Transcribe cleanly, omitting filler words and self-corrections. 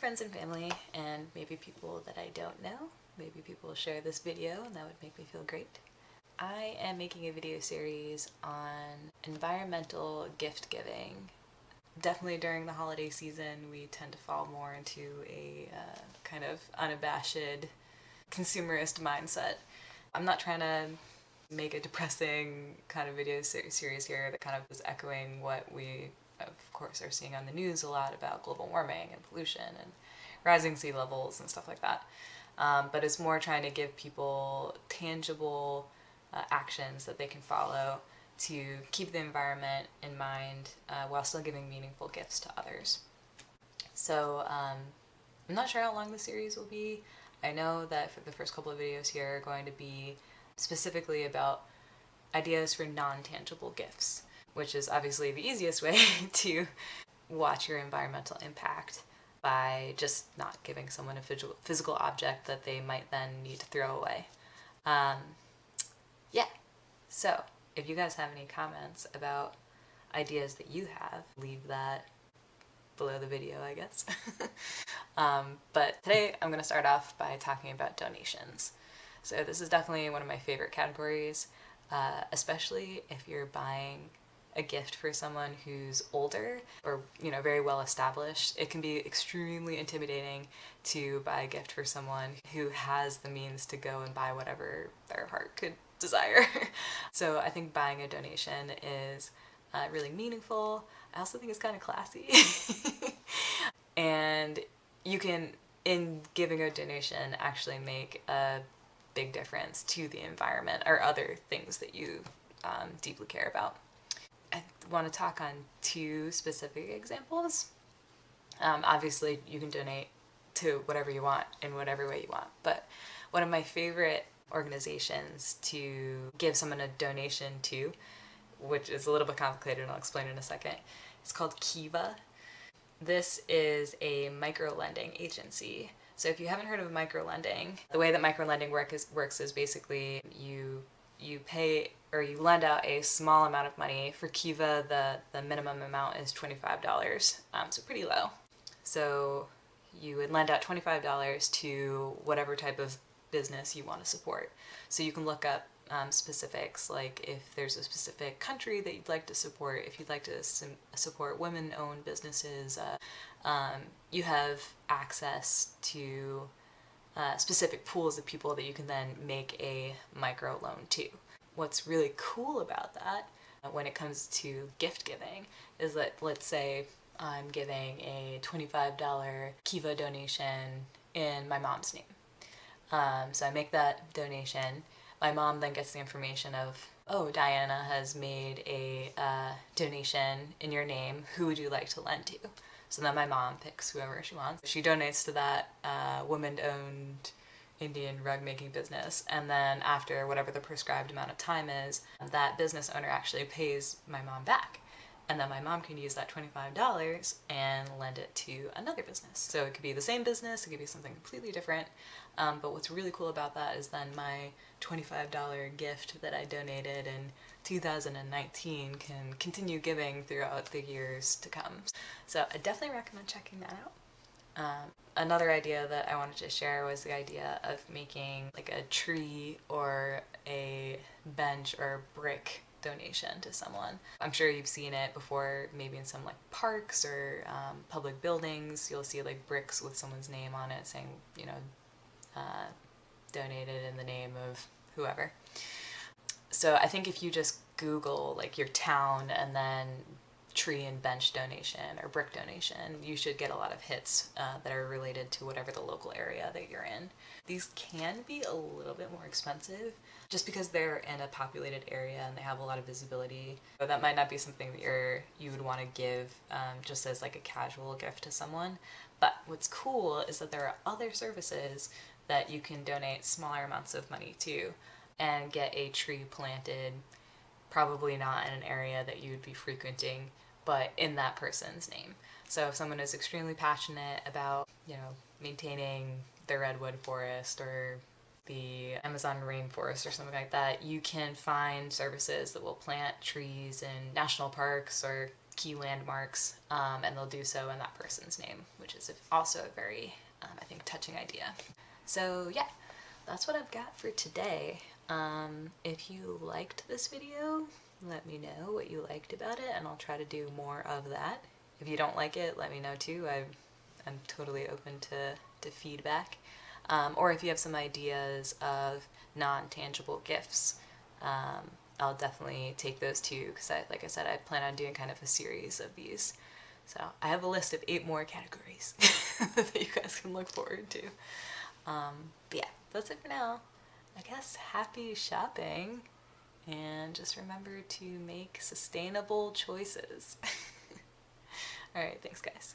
friends and family, and maybe people that I don't know. Maybe people will share this video, and that would make me feel great. I am making a video series on environmental gift giving. Definitely during the holiday season, we tend to fall more into a kind of unabashed consumerist mindset. I'm not trying to make a depressing kind of video series here that kind of is echoing what we, of course, are seeing on the news a lot about global warming and pollution and rising sea levels and stuff like that. But it's more trying to give people tangible actions that they can follow to keep the environment in mind while still giving meaningful gifts to others. So I'm not sure how long the series will be. I know that for the first couple of videos here are going to be specifically about ideas for non-tangible gifts, which is obviously the easiest way to watch your environmental impact by just not giving someone a physical object that they might then need to throw away. Yeah, so if you guys have any comments about ideas that you have, leave that below the video, I guess. But today I'm going to start off by talking about donations. So this is definitely one of my favorite categories, especially if you're buying a gift for someone who's older or, very well established. It can be extremely intimidating to buy a gift for someone who has the means to go and buy whatever their heart could desire. So I think buying a donation is really meaningful. I also think it's kind of classy. And you can, in giving a donation, actually make a big difference to the environment or other things that you deeply care about. I want to talk on two specific examples. Obviously, you can donate to whatever you want in whatever way you want, but one of my favorite organizations to give someone a donation to, which is a little bit complicated and I'll explain in a second, it's called Kiva. This is a micro-lending agency. So if you haven't heard of micro-lending, the way that micro-lending works is basically you pay or you lend out a small amount of money. For Kiva, the minimum amount is $25, so pretty low. So you would lend out $25 to whatever type of business you want to support. So you can look up specifics, like if there's a specific country that you'd like to support, if you'd like to support women-owned businesses, you have access to specific pools of people that you can then make a micro loan to. What's really cool about that when it comes to gift giving is that, let's say I'm giving a $25 Kiva donation in my mom's name. So I make that donation. My mom then gets the information of, oh, Diana has made a donation in your name. Who would you like to lend to? So then my mom picks whoever she wants. She donates to that woman-owned Indian rug-making business, and then after whatever the prescribed amount of time is, that business owner actually pays my mom back. And then my mom can use that $25 and lend it to another business. So it could be the same business, it could be something completely different. But what's really cool about that is then my $25 gift that I donated in 2019 can continue giving throughout the years to come. So I definitely recommend checking that out. Another idea that I wanted to share was the idea of making like a tree or a bench or brick donation to someone. I'm sure you've seen it before, maybe in some like parks or public buildings. You'll see like bricks with someone's name on it saying, donated in the name of whoever. So I think if you just Google like your town and then tree and bench donation or brick donation, you should get a lot of hits that are related to whatever the local area that you're in. These can be a little bit more expensive just because they're in a populated area and they have a lot of visibility. But that might not be something that you would want to give just as like a casual gift to someone. But what's cool is that there are other services that you can donate smaller amounts of money to and get a tree planted, probably not in an area that you would be frequenting, but in that person's name. So if someone is extremely passionate about, maintaining the redwood forest or the Amazon rainforest or something like that, you can find services that will plant trees in national parks or key landmarks, and they'll do so in that person's name, which is also a very, I think, touching idea. So yeah, that's what I've got for today. If you liked this video, let me know what you liked about it, and I'll try to do more of that. If you don't like it, let me know too. I'm totally open to feedback. Or if you have some ideas of non-tangible gifts, I'll definitely take those too, because like I said, I plan on doing kind of a series of these. So I have a list of 8 more categories that you guys can look forward to. But yeah, that's it for now. I guess happy shopping, and just remember to make sustainable choices. Alright, thanks guys.